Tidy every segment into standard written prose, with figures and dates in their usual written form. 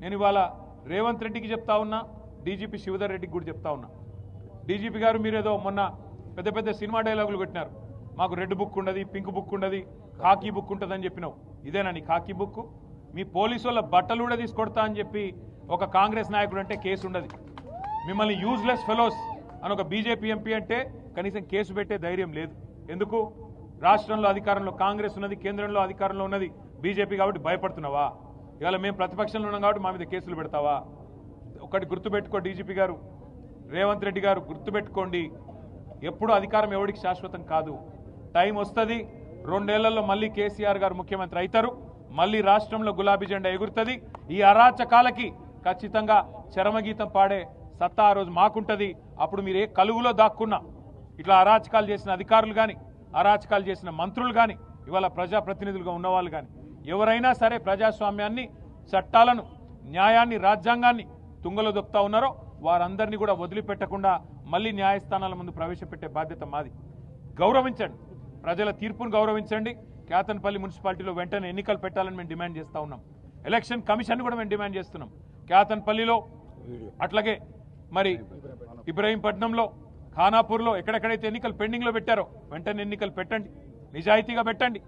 నేను ఇవాళ రేవంత్ రెడ్డికి చెప్తా ఉన్నా, డీజీపీ శివధర్ రెడ్డికి కూడా చెప్తా ఉన్నా. డీజీపీ గారు మీరేదో మొన్న పెద్ద పెద్ద సినిమా డైలాగులు పెట్టినారు. మాకు రెడ్ బుక్ ఉండదు, పింక్ బుక్ ఉండదు, ఖాకీ బుక్ ఉంటుందని చెప్పినావు. ఇదేనా నీ ఖాకీ బుక్? మీ పోలీసు వాళ్ళ బట్టలు కూడా తీసుకొడతా అని చెప్పి ఒక కాంగ్రెస్ నాయకుడు అంటే కేసు ఉండదు. మిమ్మల్ని యూజ్లెస్ ఫెలోస్ అని ఒక బీజేపీ ఎంపీ అంటే కనీసం కేసు పెట్టే ధైర్యం లేదు. ఎందుకు? రాష్ట్రంలో అధికారంలో కాంగ్రెస్ ఉన్నది, కేంద్రంలో అధికారంలో ఉన్నది బీజేపీ కాబట్టి భయపడుతున్నావా? ఇవాళ మేము ప్రతిపక్షంలో ఉన్నాం కాబట్టి మా మీద కేసులు పెడతావా? ఒకటి గుర్తుపెట్టుకో డీజీపీ గారు, రేవంత్ రెడ్డి గారు గుర్తుపెట్టుకోండి, ఎప్పుడు అధికారం ఎవరికి శాశ్వతం కాదు. టైం వస్తుంది, 2 ఏళ్లలో మళ్ళీ కేసీఆర్ గారు ముఖ్యమంత్రి అవుతారు, మళ్ళీ రాష్ట్రంలో గులాబీ జెండా ఎగురుతుంది. ఈ అరాచకాలకి ఖచ్చితంగా చరమగీతం పాడే సత్తా ఆ రోజు మాకుంటుంది. అప్పుడు మీరు ఏ కలుగులో దాక్కున్నా ఇట్లా అరాచకాలు చేసిన అధికారులు కానీ, అరాచకాలు చేసిన మంత్రులు కానీ, ఇవాళ ప్రజాప్రతినిధులుగా ఉన్నవాళ్ళు కానీ ఎవరైనా సరే ప్రజాస్వామ్యాన్ని, చట్టాలను, న్యాయాన్ని, రాజ్యాంగాన్ని తుంగలో దొక్కుతా ఉన్నారో వారందరినీ కూడా వదిలిపెట్టకుండా మళ్ళీ న్యాయస్థానాల ముందు ప్రవేశపెట్టే బాధ్యత మాది. గౌరవించండి, ప్రజల తీర్పును గౌరవించండి. కేతన్పల్లి మున్సిపాలిటీలో వెంటనే ఎన్నికలు పెట్టాలని మేము డిమాండ్ చేస్తూ ఉన్నాం. ఎలక్షన్ కమిషన్ కూడా మేము డిమాండ్ చేస్తున్నాం. కేతన్పల్లిలో, అట్లాగే మరి ఇబ్రహీంపట్నంలో, ఖానాపూర్లో ఎక్కడెక్కడైతే ఎన్నికలు పెండింగ్లో పెట్టారో వెంటనే ఎన్నికలు పెట్టండి, నిజాయితీగా పెట్టండి.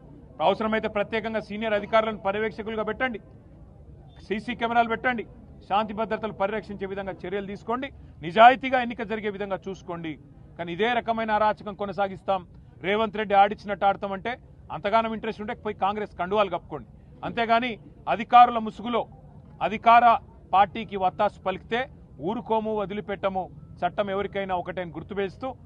అవసరమైతే ప్రత్యేకంగా సీనియర్ అధికారులను పర్యవేక్షకులుగా పెట్టండి, సీసీ కెమెరాలు పెట్టండి, శాంతి భద్రతలు పరిరక్షించే విధంగా చర్యలు తీసుకోండి, నిజాయితీగా ఎన్నిక జరిగే విధంగా చూసుకోండి. కానీ ఇదే రకమైన అరాచకం కొనసాగిస్తాం, రేవంత్ రెడ్డి ఆడిచ్చినట్టు ఆడతామంటే అంతగానం ఇంట్రెస్ట్ ఉంటే పోయి కాంగ్రెస్ కండువాలు కప్పుకోండి. అంతేగాని అధికారుల ముసుగులో అధికార పార్టీకి వత్తాసు పలికితే ఊరుకోము, వదిలిపెట్టము. చట్టం ఎవరికైనా ఒకటేని గుర్తువేస్తూ